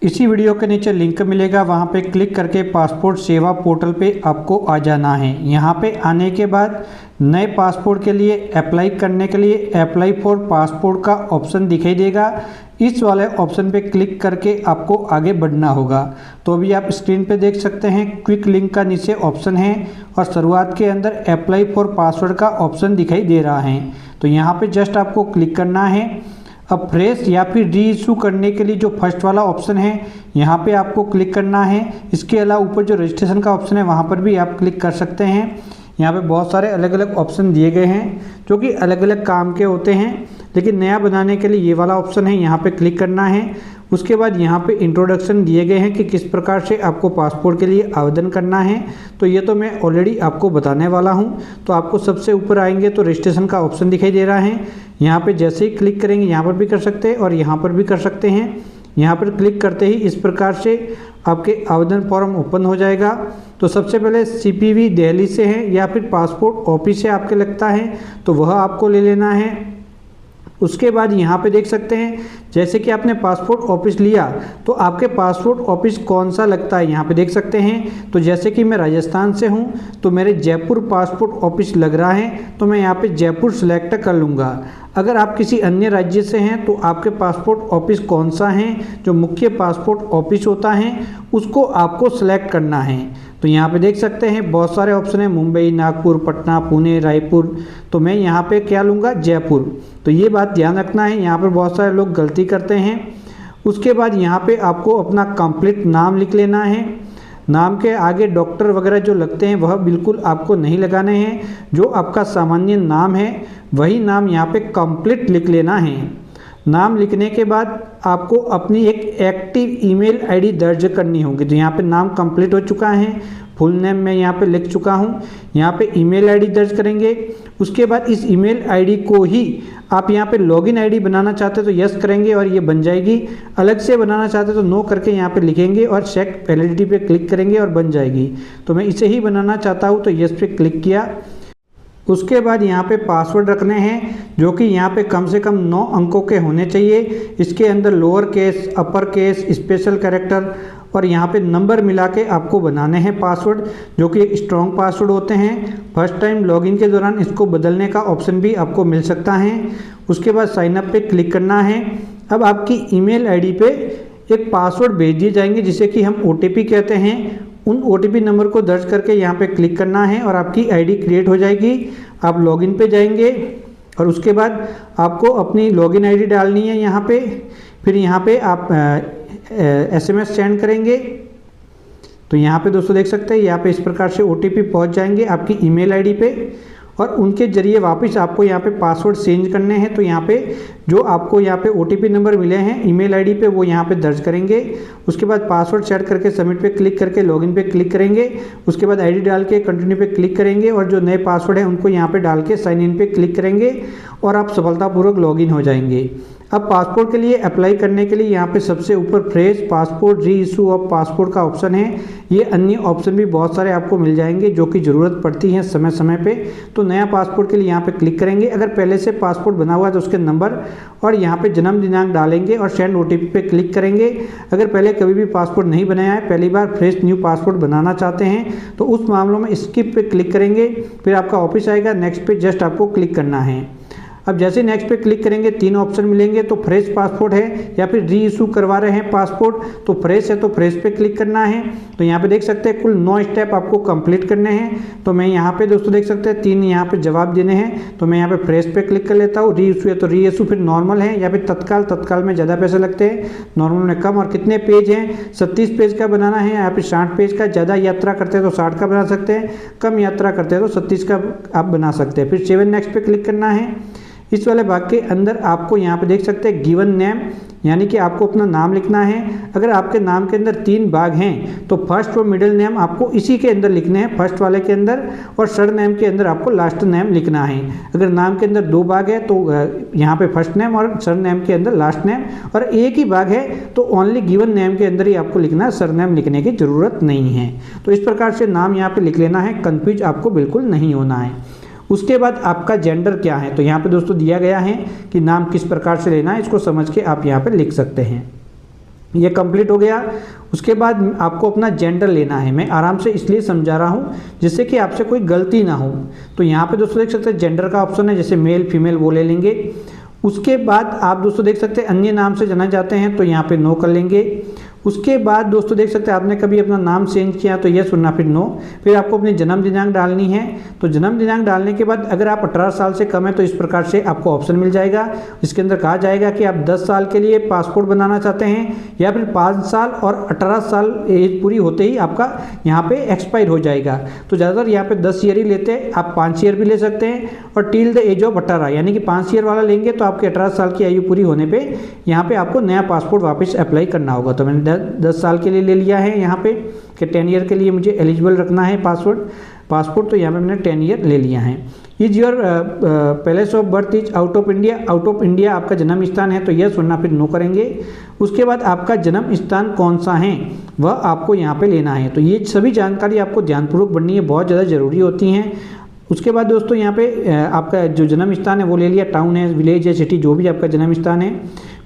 इसी वीडियो के नीचे लिंक मिलेगा, वहाँ पे क्लिक करके पासपोर्ट सेवा पोर्टल पे आपको आ जाना है। यहाँ पे आने के बाद नए पासपोर्ट के लिए अप्लाई करने के लिए अप्लाई फॉर पासपोर्ट का ऑप्शन दिखाई देगा। इस वाले ऑप्शन पे क्लिक करके आपको आगे बढ़ना होगा। तो अभी आप स्क्रीन पे देख सकते हैं क्विक लिंक का नीचे ऑप्शन है और शुरुआत के अंदर अप्लाई फॉर पासवर्ड का ऑप्शन दिखाई दे रहा है। तो यहाँ पे जस्ट आपको क्लिक करना है। अब फ्रेश या फिर री इशू करने के लिए जो फर्स्ट वाला ऑप्शन है यहाँ पे आपको क्लिक करना है। इसके अलावा ऊपर जो रजिस्ट्रेशन का ऑप्शन है वहाँ पर भी आप क्लिक कर सकते हैं। यहाँ पे बहुत सारे अलग अलग ऑप्शन दिए गए हैं जो कि अलग अलग काम के होते हैं, लेकिन नया बनाने के लिए ये वाला ऑप्शन है, यहाँ पे क्लिक करना है। उसके बाद यहाँ पे इंट्रोडक्शन दिए गए हैं कि किस प्रकार से आपको पासपोर्ट के लिए आवेदन करना है। तो ये तो मैं ऑलरेडी आपको बताने वाला हूँ। तो आपको सबसे ऊपर आएंगे तो रजिस्ट्रेशन का ऑप्शन दिखाई दे रहा है। यहाँ पे जैसे ही क्लिक करेंगे यहाँ पर भी कर सकते हैं और यहाँ पर भी कर सकते हैं। यहाँ पर क्लिक करते ही इस प्रकार से आपके आवेदन फॉर्म ओपन हो जाएगा। तो सबसे पहले CPV दिल्ली से है या फिर पासपोर्ट ऑफिस से आपके लगता है तो वह आपको ले लेना है। उसके बाद यहाँ पे देख सकते हैं जैसे कि आपने पासपोर्ट ऑफिस लिया तो आपके पासपोर्ट ऑफिस कौन सा लगता है यहाँ पे देख सकते हैं। तो जैसे कि मैं राजस्थान से हूँ तो मेरे जयपुर पासपोर्ट ऑफिस लग रहा है, तो मैं यहाँ पे जयपुर सेलेक्ट कर लूँगा। अगर आप किसी अन्य राज्य से हैं तो आपके पासपोर्ट ऑफिस कौन सा है, जो मुख्य पासपोर्ट ऑफिस होता है उसको आपको सेलेक्ट करना है। तो यहाँ पे देख सकते हैं बहुत सारे ऑप्शन है, मुंबई, नागपुर, पटना, पुणे, रायपुर। तो मैं यहाँ पे क्या लूँगा, जयपुर। तो ये बात ध्यान रखना है, यहाँ पर बहुत सारे लोग गलती करते हैं। उसके बाद यहाँ पे आपको अपना कंप्लीट नाम लिख लेना है। नाम के आगे डॉक्टर वगैरह जो लगते हैं वह बिल्कुल आपको नहीं लगाने हैं। जो आपका सामान्य नाम है वही नाम यहाँ पे कंप्लीट लिख लेना है। नाम लिखने के बाद आपको अपनी एक एक्टिव ईमेल आईडी दर्ज करनी होगी। तो यहाँ पे नाम कंप्लीट हो चुका है, फुल नेम मैं यहाँ पे लिख चुका हूँ। यहाँ पे ईमेल आईडी दर्ज करेंगे। उसके बाद इस ईमेल आईडी को ही आप यहाँ पे लॉगिन आईडी बनाना चाहते हो तो यस करेंगे और ये बन जाएगी। अलग से बनाना चाहते हो तो नो करके यहाँ पे लिखेंगे और चेक वैलिडिटी पे क्लिक करेंगे और बन जाएगी। तो मैं इसे ही बनाना चाहता हूँ तो यस पे क्लिक किया। उसके बाद यहाँ पे पासवर्ड रखने हैं जो कि यहाँ पे कम से कम 9 अंकों के होने चाहिए। इसके अंदर lower case, upper case, special character और यहाँ पे नंबर मिला के आपको बनाने हैं पासवर्ड, जो कि एक स्ट्रॉन्ग पासवर्ड होते हैं। फर्स्ट टाइम लॉगिन के दौरान इसको बदलने का ऑप्शन भी आपको मिल सकता है। उसके बाद साइन अप पे क्लिक करना है। अब आपकी ईमेल आईडी पे एक पासवर्ड भेज दिए जाएंगे जिसे कि हम OTP कहते हैं। उन OTP नंबर को दर्ज करके यहाँ पे क्लिक करना है और आपकी आईडी क्रिएट हो जाएगी। आप लॉगिन पे जाएंगे और उसके बाद आपको अपनी लॉगिन आईडी डालनी है यहाँ पे। फिर यहाँ पे आप SMS सेंड करेंगे। तो यहाँ पे दोस्तों देख सकते हैं यहाँ पे इस प्रकार से OTP पहुँच जाएंगे आपकी ईमेल आईडी पे और उनके जरिए वापस आपको यहाँ पे पासवर्ड चेंज करने हैं। तो यहाँ पे जो आपको यहाँ पे OTP नंबर मिले हैं ईमेल आईडी पे वो यहाँ पे दर्ज करेंगे। उसके बाद पासवर्ड सेट करके सबमिट पे क्लिक करके लॉगिन पे क्लिक करेंगे। उसके बाद आईडी डाल के कंटिन्यू पे क्लिक करेंगे और जो नए पासवर्ड है उनको यहाँ पे डाल के साइन इन पे क्लिक करेंगे और आप सफलतापूर्वक लॉगिन हो जाएंगे। अब पासपोर्ट के लिए अप्लाई करने के लिए यहाँ पे सबसे ऊपर फ्रेश पासपोर्ट री इशू ऑफ पासपोर्ट का ऑप्शन है। ये अन्य ऑप्शन भी बहुत सारे आपको मिल जाएंगे जो कि ज़रूरत पड़ती है समय समय पे। तो नया पासपोर्ट के लिए यहाँ पे क्लिक करेंगे। अगर पहले से पासपोर्ट बना हुआ है तो उसके नंबर और यहाँ पे जन्म दिनांक डालेंगे और सेंड OTP पे क्लिक करेंगे। अगर पहले कभी भी पासपोर्ट नहीं बनाया है, पहली बार फ्रेश न्यू पासपोर्ट बनाना चाहते हैं तो उस मामलों में स्किप पे क्लिक करेंगे। फिर आपका ऑफिस आएगा, नेक्स्ट पे जस्ट आपको क्लिक करना है। अब जैसे नेक्स्ट पे क्लिक करेंगे 3 ऑप्शन मिलेंगे। तो फ्रेश पासपोर्ट है या फिर री इशू करवा रहे हैं पासपोर्ट, तो फ्रेश है तो फ्रेश पे क्लिक करना है। तो यहाँ पे देख सकते हैं कुल 9 स्टेप आपको कंप्लीट करने हैं। तो मैं यहाँ पे दोस्तों देख सकते हैं 3 यहाँ पे जवाब देने हैं। तो मैं यहाँ पे फ्रेश पे क्लिक कर लेता हूँ। री इशू है तो री इशू, फिर नॉर्मल है या फिर तत्काल। तत्काल में ज़्यादा पैसे लगते हैं, नॉर्मल में कम। और कितने पेज हैं, 37 पेज का बनाना है या फिर 60 पेज का। ज़्यादा यात्रा करते हैं तो 60 का बना सकते हैं, कम यात्रा करते हैं तो 37 का आप बना सकते हैं। फिर 7 नेक्स्ट पे क्लिक करना है। इस वाले भाग के अंदर आपको यहाँ पे देख सकते हैं गिवन नेम, यानी कि आपको अपना नाम लिखना है। अगर आपके नाम के अंदर 3 भाग हैं तो फर्स्ट और मिडिल नेम आपको इसी के अंदर लिखने हैं, फर्स्ट वाले के अंदर, और सर नेम के अंदर आपको लास्ट नेम लिखना है। अगर नाम के अंदर 2 भाग है तो यहाँ पे फर्स्ट नेम और सर नेम के अंदर लास्ट नेम, और एक ही भाग है तो ओनली गिवन नेम के अंदर ही आपको लिखना है, सर नेम लिखने की ज़रूरत नहीं है। तो इस प्रकार से नाम यहाँ पर लिख लेना है, कन्फ्यूज आपको बिल्कुल नहीं होना है। उसके बाद आपका जेंडर क्या है, तो यहाँ पे दोस्तों दिया गया है कि नाम किस प्रकार से लेना है, इसको समझ के आप यहाँ पे लिख सकते हैं। ये कंप्लीट हो गया। उसके बाद आपको अपना जेंडर लेना है। मैं आराम से इसलिए समझा रहा हूँ जिससे कि आपसे कोई गलती ना हो। तो यहाँ पे दोस्तों देख सकते हैं जेंडर का ऑप्शन है, जैसे मेल फीमेल वो ले लेंगे। उसके बाद आप दोस्तों देख सकते हैं अन्य नाम से जाना जाते हैं तो यहाँ पे नो कर लेंगे। उसके बाद दोस्तों देख सकते हैं आपने कभी अपना नाम चेंज किया तो यस वरना फिर नो। फिर आपको अपनी जन्म दिनांक डालनी है। तो जन्म दिनांक डालने के बाद अगर आप 18 साल से कम है तो इस प्रकार से आपको ऑप्शन मिल जाएगा। इसके अंदर कहा जाएगा कि आप 10 साल के लिए पासपोर्ट बनाना चाहते हैं या फिर 5 साल और 18 साल एज पूरी होते ही आपका यहाँ पे एक्सपायर हो जाएगा। तो ज़्यादातर यहाँ पे 10 ईयर ही लेते हैं, आप 5 ईयर भी ले सकते हैं और टिल द एज ऑफ 18 यानी कि 5 ईयर वाला लेंगे तो आपके 18 साल की आयु पूरी होने पर यहाँ पे आपको नया पासपोर्ट वापस अप्लाई करना होगा। तो मैंने 10 साल के लिए ले लिया है यहाँ पे कि 10 ईयर के लिए मुझे एलिजिबल रखना है पासपोर्ट। तो यहाँ पे मैंने 10 ईयर ले लिया है। Is your place of birth is out of India, out of India आपका जन्म स्थान है तो यस वरना फिर नो करेंगे। उसके बाद आपका जन्म स्थान कौन सा है वह आपको यहाँ पे लेना है। तो ये सभी जानकारी आपको ध्यानपूर्वक बननी है, बहुत ज़्यादा ज़रूरी होती हैं। उसके बाद दोस्तों यहाँ पे आपका जो जन्म स्थान है वो ले लिया, टाउन है, विलेज है, सिटी, जो भी आपका जन्म स्थान है।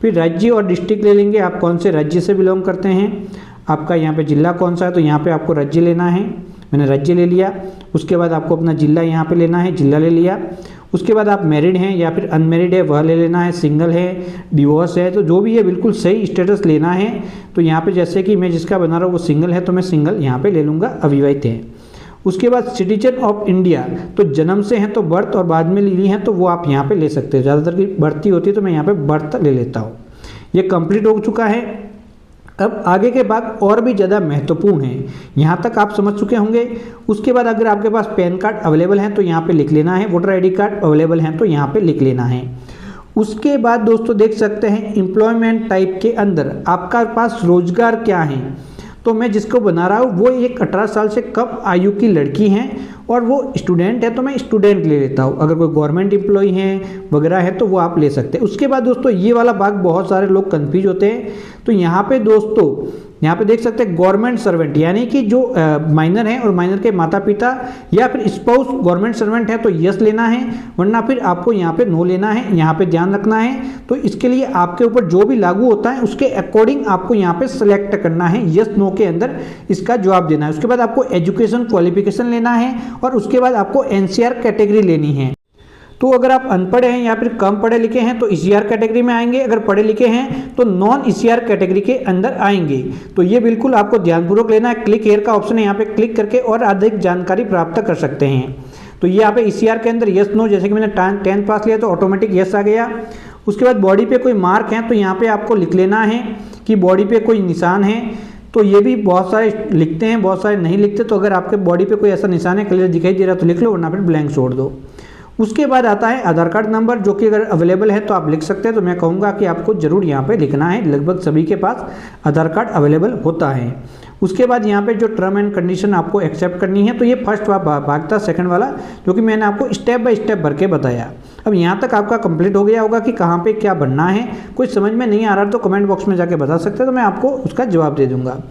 फिर राज्य और डिस्ट्रिक्ट ले लेंगे, आप कौन से राज्य से बिलोंग करते हैं, आपका यहाँ पे जिला कौन सा है तो यहाँ पे आपको राज्य लेना है। मैंने राज्य ले लिया। उसके बाद आपको अपना जिला यहाँ पे लेना है, जिला ले लिया। उसके बाद आप मैरिड हैं या फिर अनमैरिड है वह ले लेना है, सिंगल है, डिवोर्स है, तो जो भी है बिल्कुल सही स्टेटस लेना है। तो यहाँ पे जैसे कि मैं जिसका बना रहा हूँ वो सिंगल है तो मैं सिंगल यहाँ पे ले लूँगा, अविवाहित है। उसके बाद सिटीजन ऑफ इंडिया, तो जन्म से हैं तो बर्थ और बाद में ली है तो वो आप यहाँ पे ले सकते हैं। ज़्यादातर की बर्थ ही होती है तो मैं यहाँ पे बर्थ ले लेता हूँ। ये कंप्लीट हो चुका है। अब आगे के भाग और भी ज़्यादा महत्वपूर्ण हैं, यहाँ तक आप समझ चुके होंगे। उसके बाद अगर आपके पास पैन कार्ड अवेलेबल है तो यहाँ पे लिख लेना है, वोटर आईडी कार्ड अवेलेबल है तो यहाँ पे लिख लेना है। उसके बाद दोस्तों देख सकते हैं एम्प्लॉयमेंट टाइप के अंदर आपका पास रोजगार क्या है। तो मैं जिसको बना रहा हूँ वो एक 18 साल से कम आयु की लड़की हैं और वो स्टूडेंट है तो मैं स्टूडेंट ले लेता हूँ। अगर कोई गवर्नमेंट एम्प्लॉय है वगैरह है तो वो आप ले सकते हैं। उसके बाद दोस्तों ये वाला भाग बहुत सारे लोग कंफ्यूज होते हैं। तो यहाँ पे दोस्तों यहाँ पे देख सकते हैं गवर्नमेंट सर्वेंट यानी कि जो माइनर है और माइनर के माता पिता या फिर स्पाउस गवर्नमेंट सर्वेंट है तो यस लेना है, वरना फिर आपको यहाँ पे नो लेना है। यहाँ पे ध्यान रखना है। तो इसके लिए आपके ऊपर जो भी लागू होता है उसके अकॉर्डिंग आपको यहाँ पे सेलेक्ट करना है, यस नो के अंदर इसका जवाब देना है। उसके बाद आपको एजुकेशन क्वालिफिकेशन लेना है और उसके बाद आपको एनसीआर कैटेगरी लेनी है। तो अगर आप अनपढ़ हैं या फिर कम पढ़े लिखे हैं तो ईसीआर कैटेगरी में आएंगे, अगर पढ़े लिखे हैं तो नॉन ईसीआर कैटेगरी के अंदर आएंगे। तो ये बिल्कुल आपको ध्यानपूर्वक लेना है। क्लिक हेयर का ऑप्शन है, यहाँ पे क्लिक करके और अधिक जानकारी प्राप्त कर सकते हैं। तो ये यहाँ पे ईसीआर के अंदर यस नो, जैसे कि मैंने 10th पास लिया तो ऑटोमेटिक यस आ गया। उसके बाद बॉडी पे कोई मार्क है तो यहाँ पे आपको लिख लेना है कि बॉडी पे कोई निशान है। तो ये भी बहुत सारे लिखते हैं, बहुत सारे नहीं लिखते। तो अगर आपके बॉडी पे कोई ऐसा निशान है क्लियर दिखाई दे रहा तो लिख लो, वरना फिर ब्लैंक छोड़ दो। उसके बाद आता है आधार कार्ड नंबर, जो कि अगर अवेलेबल है तो आप लिख सकते हैं। तो मैं कहूँगा कि आपको जरूर यहाँ पे लिखना है, लगभग सभी के पास आधार कार्ड अवेलेबल होता है। उसके बाद यहाँ पे जो टर्म एंड कंडीशन आपको एक्सेप्ट करनी है, तो ये फर्स्ट भाग था, सेकंड वाला जो कि मैंने आपको स्टेप बाय स्टेप भर के बताया। अब यहाँ तक आपका कंप्लीट हो गया होगा कि कहाँ पे क्या बनना है। कोई समझ में नहीं आ रहा तो कमेंट बॉक्स में जाके बता सकते हैं, तो मैं आपको उसका जवाब दे दूँगा।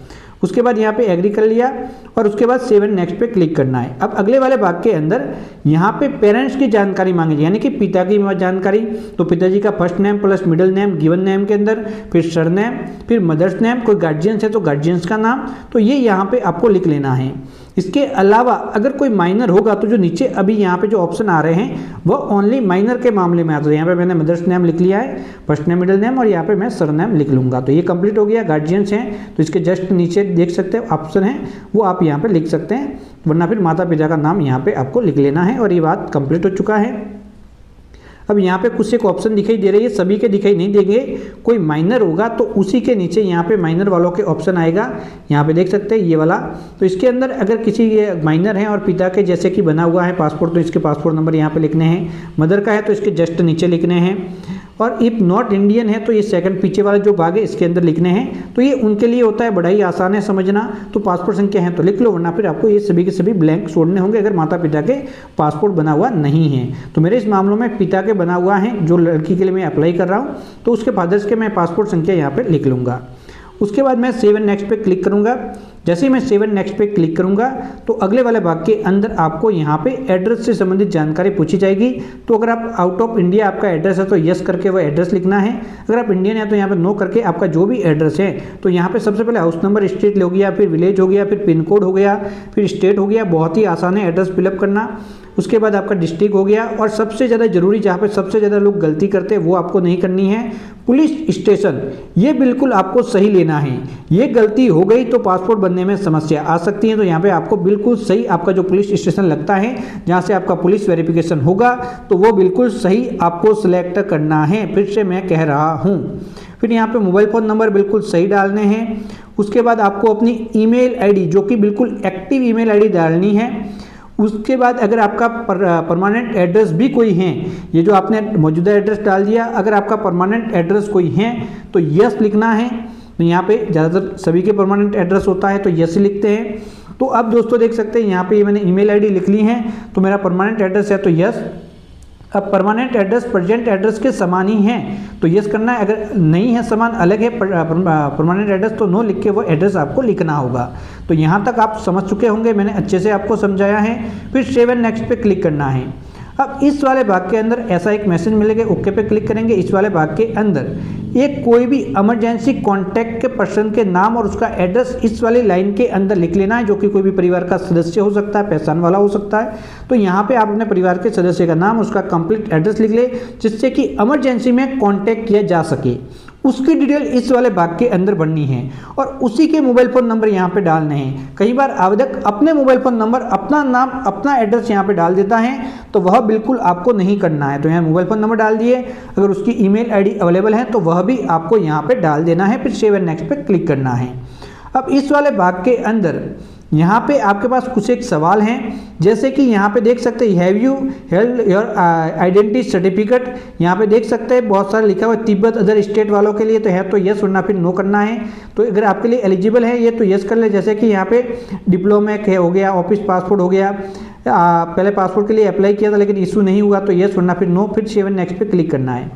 उसके बाद यहाँ पे एग्री कर लिया और उसके बाद सेव एंड नेक्स्ट पे क्लिक करना है। अब अगले वाले भाग के अंदर यहाँ पे पेरेंट्स की जानकारी मांगी, यानी कि पिता की जानकारी। तो पिताजी का first name plus middle name given name के अंदर, फिर सरनेम, फिर मदर्स नेम, कोई गार्जियंस है तो गार्जियंस का नाम, तो ये यहाँ पे आपको लिख लेना है। इसके अलावा अगर कोई माइनर होगा तो जो नीचे अभी यहाँ पे जो ऑप्शन आ रहे हैं वह ओनली माइनर के मामले में आता है। यहाँ पे मैंने मदर्स नेम लिख लिया है, फर्स्ट नेम मिडिल नेम, और यहाँ पे मैं सरनेम लिख लूँगा। तो ये कंप्लीट हो गया। गार्जियंस हैं तो इसके जस्ट नीचे देख सकते हैं ऑप्शन है, वो आप यहाँ पे लिख सकते हैं, वरना फिर माता पिता का नाम यहाँ पे आपको लिख लेना है। और ये बात कंप्लीट हो चुका है। अब यहाँ पे कुछ एक ऑप्शन दिखाई दे रही है, सभी के दिखाई नहीं देंगे। कोई माइनर होगा तो उसी के नीचे यहाँ पे माइनर वालों के ऑप्शन आएगा, यहाँ पे देख सकते हैं ये वाला। तो इसके अंदर अगर किसी माइनर है और पिता के जैसे कि बना हुआ है पासपोर्ट, तो इसके पासपोर्ट नंबर यहाँ पे लिखने हैं। मदर का है तो इसके जस्ट नीचे लिखने हैं। और इफ़ नॉट इंडियन है तो ये सेकंड पीछे वाला जो भाग है इसके अंदर लिखने हैं। तो ये उनके लिए होता है, बड़ा ही आसान है समझना। तो पासपोर्ट संख्या है तो लिख लो, वरना फिर आपको ये सभी के सभी ब्लैंक छोड़ने होंगे अगर माता पिता के पासपोर्ट बना हुआ नहीं है। तो मेरे इस मामलों में पिता के बना हुआ है, जो लड़की के लिए मैं अप्लाई कर रहा हूँ, तो उसके फादर्स के मैं पासपोर्ट संख्या यहाँ पर लिख लूँगा। उसके बाद मैं सेव एंड नेक्स्ट पे क्लिक करूँगा। जैसे ही मैं सेव एंड नेक्स्ट पे क्लिक करूंगा तो अगले वाले भाग के अंदर आपको यहाँ पे एड्रेस से संबंधित जानकारी पूछी जाएगी। तो अगर आप आउट ऑफ इंडिया आपका एड्रेस है तो यस करके वो एड्रेस लिखना है, अगर आप इंडियन है तो यहाँ पे नो करके आपका जो भी एड्रेस है तो यहाँ पे सबसे पहले हाउस नंबर, स्ट्रीट हो गया, फिर विलेज हो गया, फिर पिन कोड हो गया, फिर स्टेट हो गया। बहुत ही आसान है एड्रेस फिलअप करना। उसके बाद आपका डिस्ट्रिक्ट हो गया, और सबसे ज़्यादा जरूरी जहाँ पे सबसे ज़्यादा लोग गलती करते हैं वो आपको नहीं करनी है, पुलिस स्टेशन। ये बिल्कुल आपको सही लेना है। ये गलती हो गई तो पासपोर्ट बनने में समस्या आ सकती है। तो यहाँ पे आपको बिल्कुल सही आपका जो पुलिस स्टेशन लगता है जहाँ से आपका पुलिस वेरिफिकेशन होगा तो वो बिल्कुल सही आपको सिलेक्ट करना है। फिर से मैं कह रहा हूँ। फिर यहाँ पे मोबाइल फ़ोन नंबर बिल्कुल सही डालने हैं। उसके बाद आपको अपनी ईमेल आईडी जो कि बिल्कुल एक्टिव ईमेल आईडी डालनी है। उसके बाद अगर आपका परमानेंट एड्रेस भी कोई है, ये जो आपने मौजूदा एड्रेस डाल दिया, अगर आपका परमानेंट एड्रेस कोई है तो यस लिखना है। तो यहाँ पे ज़्यादातर सभी के परमानेंट एड्रेस होता है तो यस लिखते हैं। तो अब दोस्तों देख सकते हैं यहाँ पे मैंने ईमेल आईडी लिख ली है तो मेरा परमानेंट एड्रेस है तो यस। अब परमानेंट एड्रेस प्रेजेंट एड्रेस के समान ही है तो यस करना है, अगर नहीं है समान अलग है परमानेंट एड्रेस तो नो लिख के वो एड्रेस आपको लिखना होगा। तो यहाँ तक आप समझ चुके होंगे, मैंने अच्छे से आपको समझाया है। फिर सेव एंड नेक्स्ट पे क्लिक करना है। अब इस वाले भाग के अंदर ऐसा एक मैसेज मिलेगा, ओके पे क्लिक करेंगे। इस वाले भाग के अंदर एक कोई भी इमरजेंसी कॉन्टैक्ट के पर्सन के नाम और उसका एड्रेस इस वाली लाइन के अंदर लिख लेना है, जो कि कोई भी परिवार का सदस्य हो सकता है, पहचान वाला हो सकता है। तो यहाँ पे आप अपने परिवार के सदस्य का नाम, उसका कंप्लीट एड्रेस लिख ले, जिससे कि इमरजेंसी में कॉन्टैक्ट किया जा सके। उसकी डिटेल इस वाले भाग के अंदर भरनी है और उसी के मोबाइल फ़ोन नंबर यहाँ पे डालने हैं। कई बार आवेदक अपने मोबाइल फ़ोन नंबर, अपना नाम, अपना एड्रेस यहाँ पे डाल देता है तो वह बिल्कुल आपको नहीं करना है। तो यहाँ मोबाइल फ़ोन नंबर डाल दिए, अगर उसकी ईमेल आईडी अवेलेबल है तो वह भी आपको यहाँ पे डाल देना है। फिर सेव एंड नेक्स्ट पे क्लिक करना है। अब इस वाले भाग के अंदर यहाँ पे आपके पास कुछ एक सवाल हैं, जैसे कि यहाँ पे देख सकते हैं have you held your identity certificate. यहाँ पे देख सकते हैं बहुत सारा लिखा हुआ है तिब्बत अदर स्टेट वालों के लिए तो है तो यस वरना फिर नो करना है। तो अगर आपके लिए एलिजिबल है ये तो यस कर ले, जैसे कि यहाँ पे डिप्लोमा हो गया, ऑफिस पासपोर्ट हो गया, पहले पासपोर्ट के लिए अप्लाई किया था लेकिन इशू नहीं हुआ तो यस वरना फिर नो। फिर सेव एंड नेक्स्ट पे क्लिक करना है।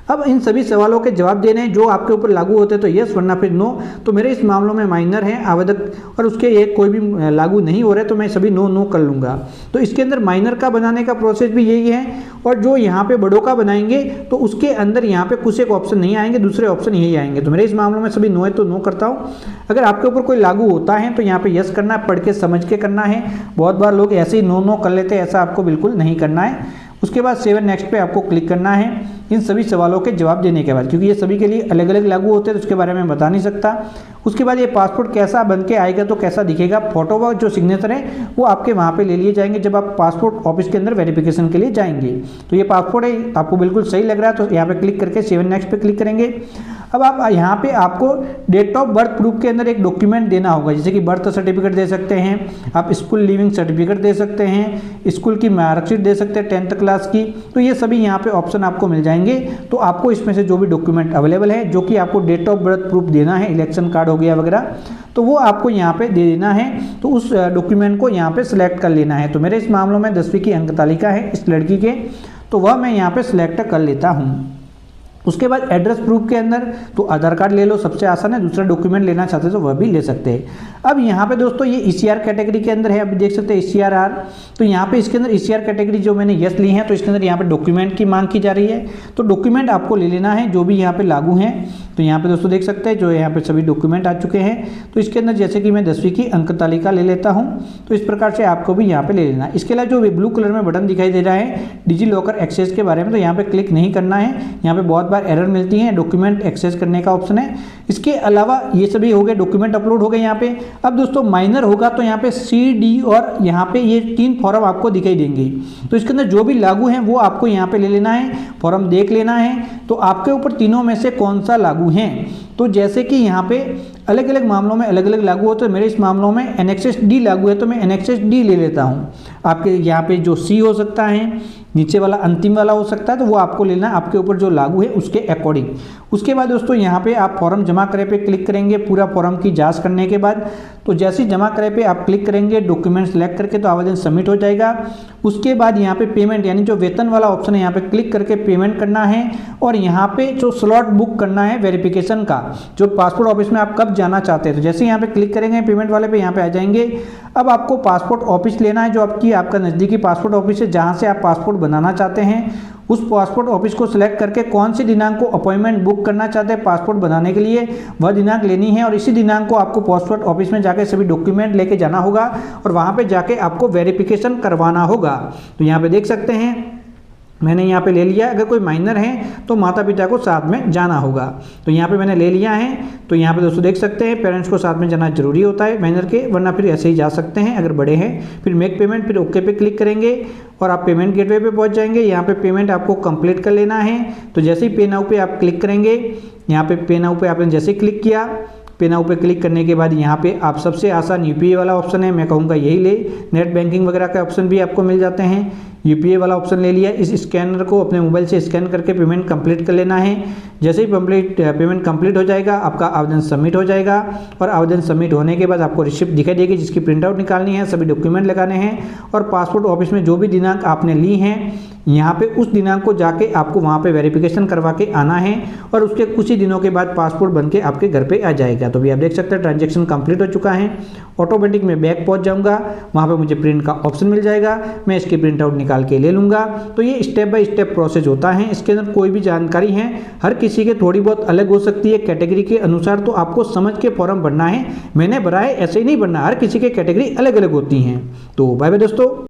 अब इन सभी सवालों के जवाब देने हैं जो आपके ऊपर लागू होते हैं तो यस वरना फिर नो। तो मेरे इस मामलों में माइनर है आवेदक और उसके एक कोई भी लागू नहीं हो रहे तो मैं सभी नो नो कर लूँगा। तो इसके अंदर माइनर का बनाने का प्रोसेस भी यही है, और जो यहाँ पे बड़ों का बनाएंगे तो उसके अंदर यहाँ पे कुछ एक ऑप्शन नहीं आएंगे, दूसरे ऑप्शन यही आएंगे। तो मेरे इस मामलों में सभी नो है तो नो करता हूँ। अगर आपके ऊपर कोई लागू होता है तो यहाँ पे यस करना है, पढ़ के समझ के करना है। बहुत बार लोग ऐसे ही नो नो कर लेते हैं, ऐसा आपको बिल्कुल नहीं करना है। उसके बाद सेव एंड नेक्स्ट पे आपको क्लिक करना है इन सभी सवालों के जवाब देने के बाद, क्योंकि ये सभी के लिए अलग अलग लागू होते हैं तो उसके बारे में बता नहीं सकता। उसके बाद ये पासपोर्ट कैसा बन के आएगा तो कैसा दिखेगा, फोटो व जो सिग्नेचर है वो आपके वहाँ पे ले लिए जाएंगे जब आप पासपोर्ट ऑफिस के अंदर वेरिफिकेशन के लिए जाएंगे। तो ये पासपोर्ट है, आपको बिल्कुल सही लग रहा है तो यहाँ पे क्लिक करके सेव एंड नेक्स्ट पे क्लिक करेंगे। अब आप यहाँ पे आपको डेट ऑफ बर्थ प्रूफ के अंदर एक डॉक्यूमेंट देना होगा, जैसे कि बर्थ सर्टिफिकेट दे सकते हैं, आप स्कूल लिविंग सर्टिफिकेट दे सकते हैं, स्कूल की मार्कशीट दे सकते हैं 10th क्लास की। तो ये सभी यहाँ पे ऑप्शन आपको मिल जाएंगे। तो आपको इसमें से जो भी डॉक्यूमेंट अवेलेबल है, जो कि आपको डेट ऑफ बर्थ प्रूफ देना है, इलेक्शन कार्ड हो गया वगैरह, तो वो आपको यहाँ पे दे देना है। तो उस डॉक्यूमेंट को यहाँ पे सिलेक्ट कर लेना है। तो मेरे इस मामलों में 10वीं की अंक तालिका है इस लड़की के, तो वह मैं यहाँ पे सिलेक्ट कर लेता हूँ। उसके बाद एड्रेस प्रूफ के अंदर तो आधार कार्ड ले लो, सबसे आसान है। दूसरा डॉक्यूमेंट लेना चाहते हो तो वह भी ले सकते हैं। अब यहाँ पे दोस्तों ये ECR कैटेगरी के अंदर है, अभी देख सकते हैं ECR। तो यहाँ पे इसके अंदर ECR कैटेगरी जो मैंने यस ली है तो इसके अंदर यहाँ पे डॉक्यूमेंट की मांग की जा रही है। तो डॉक्यूमेंट आपको ले लेना है जो भी यहाँ पे लागू हैं। तो यहाँ पे दोस्तों देख सकते हैं जो यहाँ पे सभी डॉक्यूमेंट आ चुके हैं। तो इसके अंदर जैसे कि मैं 10वीं की अंक तालिका ले लेता हूँ, तो इस प्रकार से आपको भी यहाँ पे ले लेना है। इसके अलावा जो ब्लू कलर में बटन दिखाई दे रहा है डिजी लॉकर एक्सेस के बारे में, तो यहाँ पे क्लिक नहीं करना है। यहाँ पे बहुत बार एरर मिलती है, डॉक्यूमेंट एक्सेस करने का ऑप्शन है। इसके अलावा ये सभी हो गए, डॉक्यूमेंट अपलोड हो गए यहाँ पे। अब दोस्तों माइनर होगा तो यहाँ पे CD और यहाँ पे ये 3 फॉर्म आपको दिखाई देंगे। तो इसके अंदर जो भी लागू हैं वो आपको यहाँ पे ले लेना है, फॉर्म देख लेना है। तो आपके ऊपर तीनों में से कौन सा लागू है, तो जैसे कि यहाँ पे अलग अलग मामलों में अलग अलग लागू होते हैं। मेरे इस मामलों में एनेक्सेस D लागू है तो मैं एनेक्सेस D ले लेता हूँ। आपके यहाँ पे जो C हो सकता है नीचे वाला अंतिम वाला हो सकता है, तो वो आपको लेना आपके ऊपर जो लागू है उसके अकॉर्डिंग। उसके बाद दोस्तों यहाँ पे आप फॉर्म जमा करे पे क्लिक करेंगे। पूरा फॉर्म की जांच करने के बाद तो जैसे ही जमा करे पे आप क्लिक करेंगे डॉक्यूमेंट सेलेक्ट करके, तो आवेदन सबमिट हो जाएगा। उसके बाद यहाँ पे पेमेंट यानी जो वेतन वाला ऑप्शन है यहाँ पे क्लिक करके पेमेंट करना है। और यहाँ पे जो स्लॉट बुक करना है वेरिफिकेशन का, जो पासपोर्ट ऑफिस में आप कब जाना चाहते हैं, तो जैसे यहाँ पे क्लिक करेंगे पेमेंट वाले पे यहाँ पे आ जाएंगे। अब आपको पासपोर्ट ऑफिस लेना है जो आपका नज़दीकी पासपोर्ट ऑफिस है, जहाँ से आप पासपोर्ट बनाना चाहते हैं। उस पासपोर्ट ऑफिस को सिलेक्ट करके कौन सी दिनांक को अपॉइंटमेंट बुक करना चाहते हैं पासपोर्ट बनाने के लिए, वह दिनांक लेनी है। और इसी दिनांक को आपको पासपोर्ट ऑफिस में जाके सभी डॉक्यूमेंट लेके जाना होगा और वहाँ पे जाके आपको वेरिफिकेशन करवाना होगा। तो यहाँ पे देख सकते हैं मैंने यहाँ पे ले लिया। अगर कोई माइनर है तो माता पिता को साथ में जाना होगा। तो यहाँ पे मैंने ले लिया है। तो यहाँ पे दोस्तों देख सकते हैं पेरेंट्स को साथ में जाना जरूरी होता है माइनर के, वरना फिर ऐसे ही जा सकते हैं अगर बड़े हैं। फिर मेक पेमेंट, फिर ओके पे क्लिक करेंगे और आप पेमेंट गेटवे पे पहुँच जाएंगे। यहाँ पे पेमेंट आपको कंप्लीट कर लेना है। तो जैसे ही पे नाउ पे आप क्लिक करेंगे, यहाँ पे पे नाउ पे आपने जैसे क्लिक किया, पे नाउ पे क्लिक करने के बाद यहाँ पे आप सबसे आसान यूपीआई वाला ऑप्शन है, मैं कहूँगा यही ले। नेट बैंकिंग वगैरह के ऑप्शन भी आपको मिल जाते हैं। यूपीआई वाला ऑप्शन ले लिया। इस स्कैनर को अपने मोबाइल से स्कैन करके पेमेंट कंप्लीट कर लेना है। जैसे ही पेमेंट कंप्लीट हो जाएगा आपका आवेदन सबमिट हो जाएगा। और आवेदन सबमिट होने के बाद आपको रिसिप्ट दिखाई देगी जिसकी प्रिंट आउट निकालनी है, सभी डॉक्यूमेंट लगाने हैं। और पासपोर्ट ऑफिस में जो भी दिनांक आपने ली हैं यहाँ पे उस दिनांक को जाके आपको वहाँ पे वेरिफिकेशन करवा के आना है। और उसके कुछ ही दिनों के बाद पासपोर्ट बनके आपके घर पे आ जाएगा। तो भी आप देख सकते हैं ट्रांजैक्शन कंप्लीट हो चुका है। ऑटोमेटिक मैं बैक पहुँच जाऊँगा, वहाँ पे मुझे प्रिंट का ऑप्शन मिल जाएगा, मैं इसकी प्रिंट आउट निकाल के ले लूँगा। तो ये स्टेप बाय स्टेप प्रोसेस होता है। इसके अंदर कोई भी जानकारी है हर किसी के थोड़ी बहुत अलग हो सकती है कैटेगरी के अनुसार, तो आपको समझ के फॉर्म भरना है। मैंने भरा है ऐसे ही नहीं भरना, हर किसी के कैटेगरी अलग अलग होती हैं। तो बाय बाय दोस्तों।